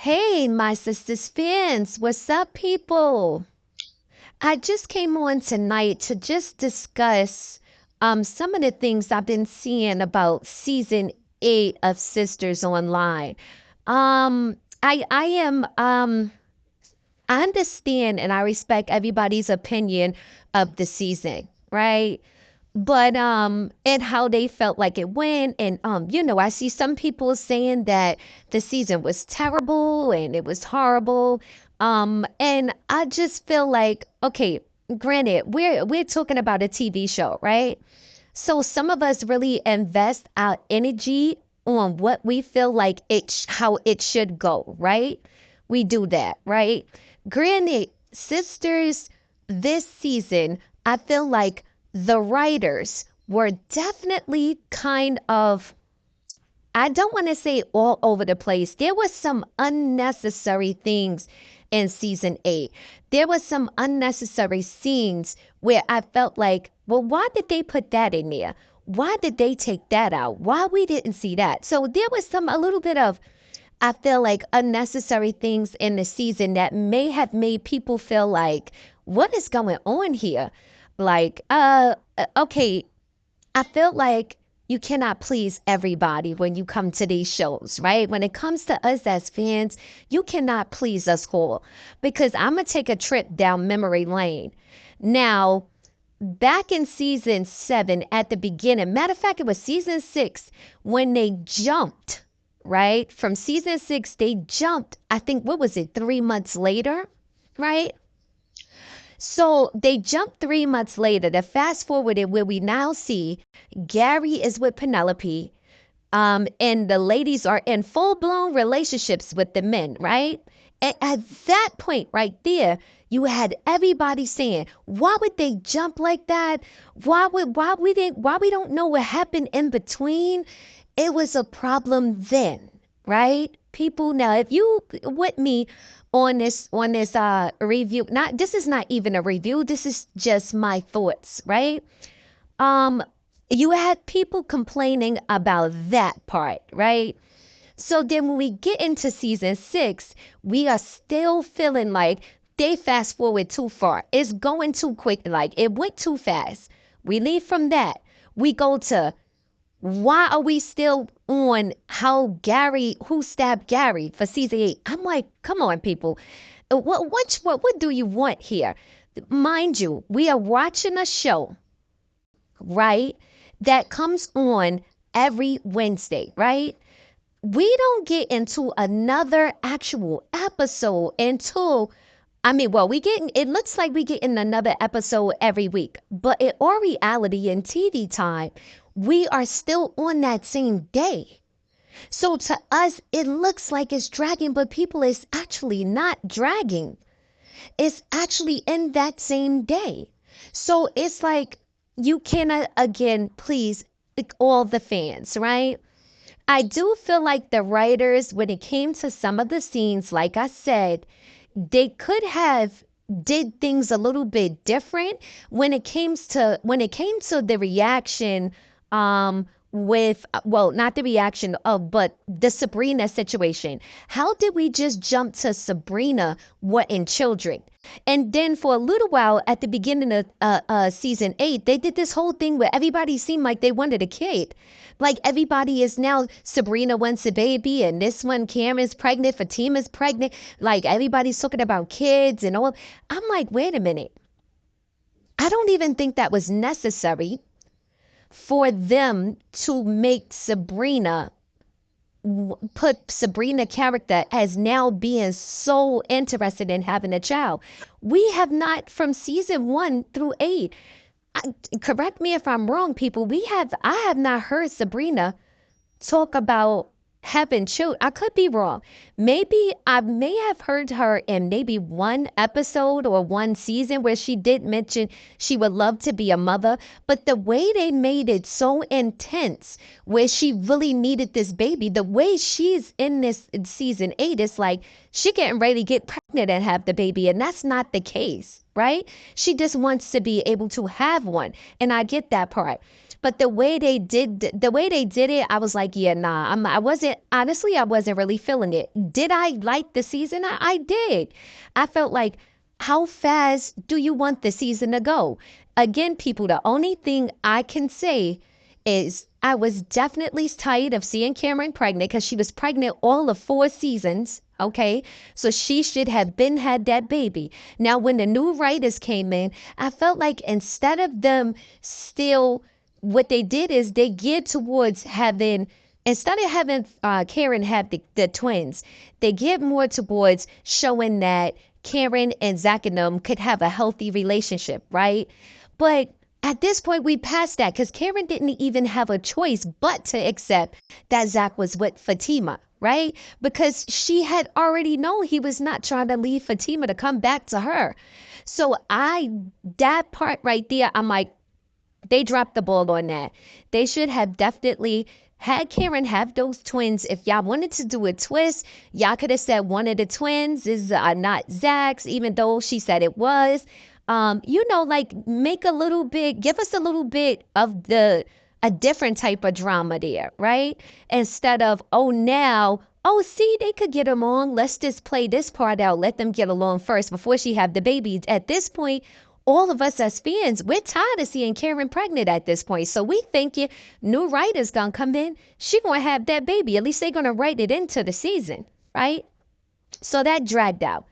Hey, my sister's fans, what's up, people? I just came on tonight to just discuss some of the things I've been seeing about season 8 of Sisters online. I am I understand and I respect everybody's opinion of the season, right? But and how they felt like it went, and I see some people saying that the season was terrible and it was horrible. And I just feel like, okay, granted, we're talking about a TV show, right? So some of us really invest our energy on what we feel like how it should go, right? We do that, right? Granted, sisters, this season, I feel like the writers were definitely kind of, I don't want to say all over the place. There was some unnecessary things in season 8. There was some unnecessary scenes where I felt like, well, why did they put that in there? Why did they take that out? Why we didn't see that? So there was a little bit of, I feel like, unnecessary things in the season that may have made people feel like, what is going on here? Like, okay, I feel like you cannot please everybody when you come to these shows, right? When it comes to us as fans, you cannot please us all, because I'm going to take a trip down memory lane. Now, back in season 7 at the beginning, matter of fact, it was season 6 when they jumped, right? From season 6, they jumped, I think, what was it, 3 months later, right? So they jumped 3 months later to fast forward it where we now see Gary is with Penelope, and the ladies are in full blown relationships with the men, right? And at that point right there, you had everybody saying, why would they jump like that? Why we don't know what happened in between? It was a problem then, right? People, now if you with me on this review, not, this is not even a review, this is just my thoughts, right? Um, you had people complaining about that part, right? So then when we get into season 6, we are still feeling like they fast forward too far. It's going too quick, like it went too fast. We leave from that. We go to, why are we still on who stabbed Gary for season 8? I'm like, come on, people. What do you want here? Mind you, we are watching a show, right? That comes on every Wednesday, right? We don't get into another actual episode until, I mean, well, it looks like we get in another episode every week, but in our reality in TV time, we are still on that same day. So to us, it looks like it's dragging, but people, it's actually not dragging. It's actually in that same day. So it's like, you cannot, again, please, like, all the fans, right? I do feel like the writers, when it came to some of the scenes, like I said, they could have did things a little bit different when it came to the reaction, with, well, not the reaction of, but the Sabrina situation. How did we just jump to Sabrina wanting children? And then for a little while at the beginning of season 8, they did this whole thing where everybody seemed like they wanted a kid. Like everybody is now, Sabrina wants a baby, and this one, Cameron's pregnant, Fatima's pregnant. Like everybody's talking about kids and all. I'm like, wait a minute. I don't even think that was necessary for them to make put Sabrina character as now being so interested in having a child. We have not, from season 1 through 8. I, correct me if I'm wrong, people. I have not heard Sabrina talk about having children. I could be wrong. Maybe I may have heard her in maybe one episode or one season where she did mention she would love to be a mother, but the way they made it so intense, where she really needed this baby, the way she's in this in season 8, is like she getting ready to get pregnant and have the baby, and that's not the case, right? She just wants to be able to have one, and I get that part. But the way they did it, I was like, yeah, nah. I wasn't honestly, I wasn't really feeling it. Did I like the season? I did. I felt like, how fast do you want the season to go? Again, people, the only thing I can say is I was definitely tired of seeing Cameron pregnant because she was pregnant all of 4 seasons. Okay, so she should have been had that baby. Now, when the new writers came in, I felt like instead of them still, what they did is they geared towards having, instead of having Karen have the twins, they geared more towards showing that Karen and Zach and them could have a healthy relationship, right? But at this point, we passed that because Karen didn't even have a choice but to accept that Zach was with Fatima, right? Because she had already known he was not trying to leave Fatima to come back to her. So that part right there, I'm like, they dropped the ball on that. They should have definitely had Karen have those twins. If y'all wanted to do a twist, y'all could have said one of the twins is not Zach's, even though she said it was. Like make a little bit, give us a little bit of a different type of drama there, right? Instead of, oh, now, oh, see, they could get along. Let's just play this part out. Let them get along first before she have the baby. At this point, all of us as fans, we're tired of seeing Karen pregnant at this point. So we thinking new writers gonna come in. She gonna have that baby. At least they gonna write it into the season, right? So that dragged out.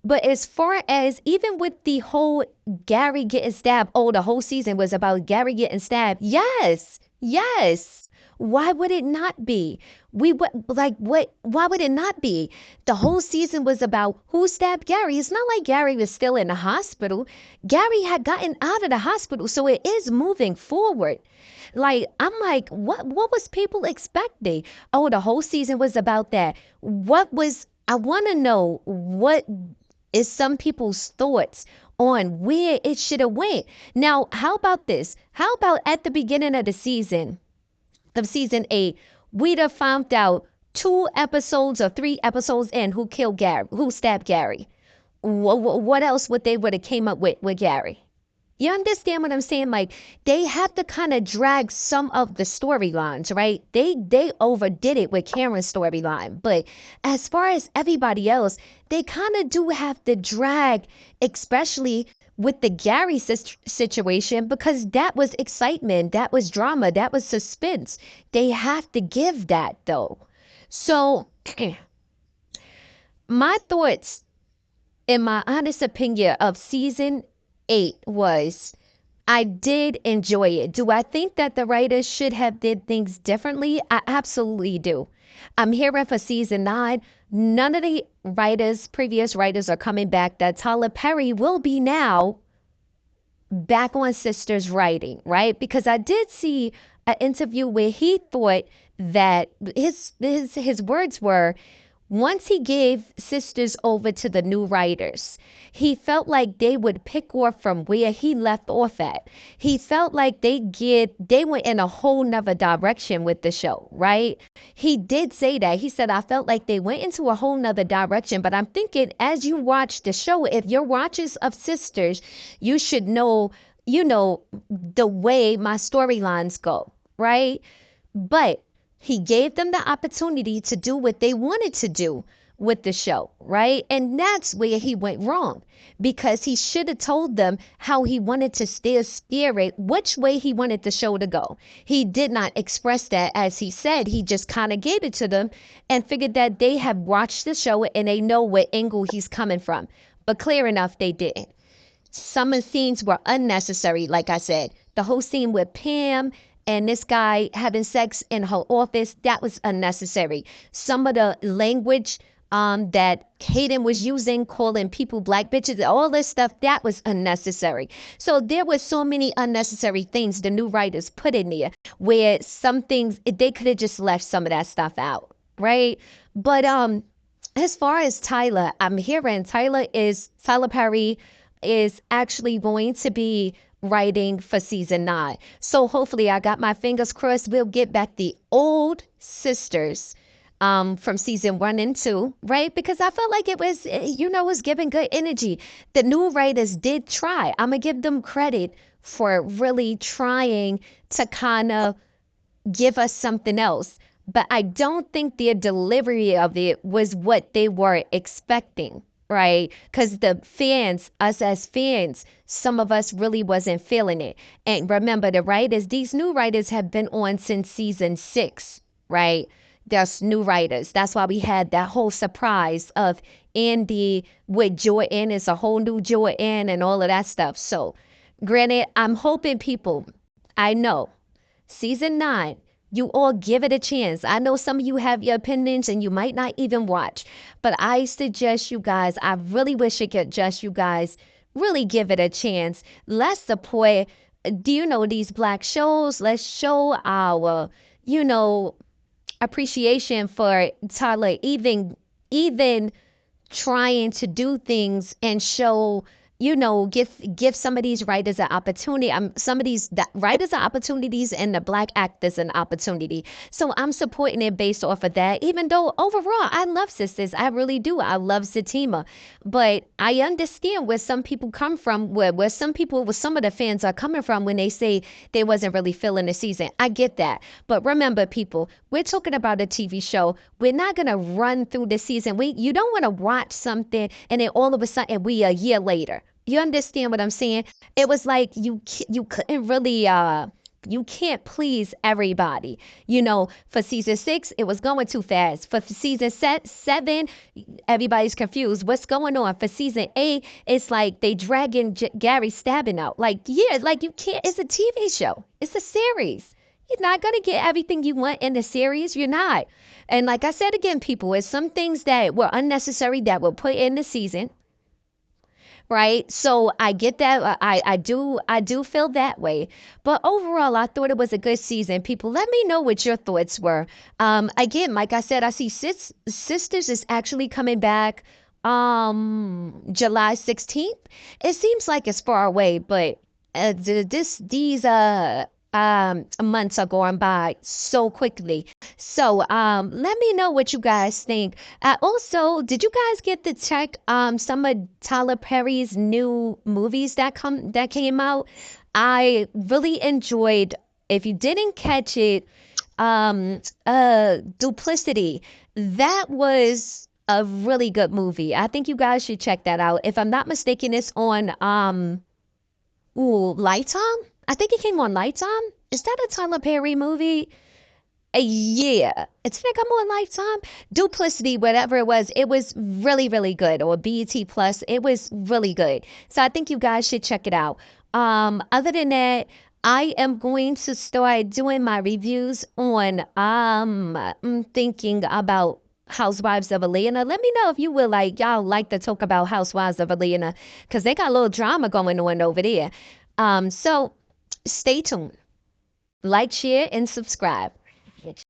But as far as even with the whole Gary getting stabbed, oh, the whole season was about Gary getting stabbed. Yes, yes. Why would it not be? We would like what? Why would it not be? The whole season was about who stabbed Gary. It's not like Gary was still in the hospital. Gary had gotten out of the hospital, so it is moving forward. Like I'm like, what was people expecting? Oh, the whole season was about that. What was I want to know what is some people's thoughts on where it should have went. Now, how about this? How about at the beginning of the season, of season 8, we'd have found out 2 episodes or 3 episodes in who killed Gary, who stabbed Gary. What else would they would have came up with Gary? You understand what I'm saying? Like they have to kind of drag some of the storylines, right? They overdid it with Karen's storyline, but as far as everybody else, they kind of do have to drag, especially with the Gary situation, because that was excitement, that was drama, that was suspense. They have to give that though. So my thoughts, in my honest opinion, of season 8 was I did enjoy it. Do I think that the writers should have did things differently? I absolutely do. I'm hearing for season 9. None of the previous writers are coming back. That Tyler Perry will be now back on Sisters writing, right? Because I did see an interview where he thought that his words were, once he gave Sisters over to the new writers, he felt like they would pick off from where he left off at. He felt like they went in a whole nother direction with the show, right? He did say that. He said, I felt like they went into a whole nother direction, but I'm thinking as you watch the show, if you're watchers of Sisters, you should know, the way my storylines go, right? But he gave them the opportunity to do what they wanted to do with the show, right? And that's where he went wrong, because he should have told them how he wanted to steer it, which way he wanted the show to go. He did not express that as he said. He just kind of gave it to them and figured that they have watched the show and they know what angle he's coming from. But clear enough, they didn't. Some of the scenes were unnecessary, like I said. The whole scene with Pam and this guy having sex in her office, that was unnecessary. Some of the language that Hayden was using, calling people black bitches, all this stuff, that was unnecessary. So there were so many unnecessary things the new writers put in there, where some things, they could have just left some of that stuff out, right? But as far as Tyler, I'm hearing Tyler Perry is actually going to be writing for season 9. So hopefully, I got my fingers crossed, we'll get back the old Sisters from season 1 and 2, right? Because I felt like it was giving good energy. The new writers did try. I'm gonna give them credit for really trying to kind of give us something else. But I don't think their delivery of it was what they were expecting, right? Because the fans, us as fans, some of us really wasn't feeling it. And remember, the writers, these new writers have been on since season 6, right? There's new writers. That's why we had that whole surprise of Andy with Jordan. It's a whole new Jordan and all of that stuff. So, granted, I'm hoping people, I know season 9, you all give it a chance. I know some of you have your opinions and you might not even watch, but I suggest you guys, I really wish I could just you guys really give it a chance. Let's support, do you know, these black shows? Let's show our, you know, appreciation for Tyler, even trying to do things and show, give some of these writers an opportunity. Some of these writers an opportunities and the black actors an opportunity. So I'm supporting it based off of that, even though overall I love Sisters. I really do. I love Satima. But I understand where some people come from, where some of the fans are coming from when they say they wasn't really feeling the season. I get that. But remember, people, we're talking about a TV show. We're not gonna run through the season. You don't want to watch something and then all of a sudden we a year later. You understand what I'm saying? It was like you couldn't really you can't please everybody. For season 6, it was going too fast. For season 7, everybody's confused. What's going on? For season 8, it's like they dragging Gary stabbing out. Like, yeah, like you can't. It's a TV show. It's a series. You're not gonna get everything you want in the series. You're not. And like I said again, people, it's some things that were unnecessary that were put in the season, right? So I get that. I do feel that way. But overall, I thought it was a good season. People, let me know what your thoughts were. Again, like I said, I see Sisters is actually coming back July 16th. It seems like it's far away, but these months are going by so quickly. So let me know what you guys think. Also, did you guys get to check some of Tyler Perry's new movies that came out? I really enjoyed. If you didn't catch it, Duplicity. That was a really good movie. I think you guys should check that out. If I'm not mistaken, it's on Lifetime. I think it came on Lifetime. Is that a Tyler Perry movie? Yeah, it's gonna come on Lifetime. Duplicity, whatever it was really, really good. Or BET Plus, it was really good. So I think you guys should check it out. Other than that, I am going to start doing my reviews on I'm thinking about Housewives of Atlanta. Let me know if you would y'all like to talk about Housewives of Atlanta because they got a little drama going on over there. So stay tuned. Like, share, and subscribe.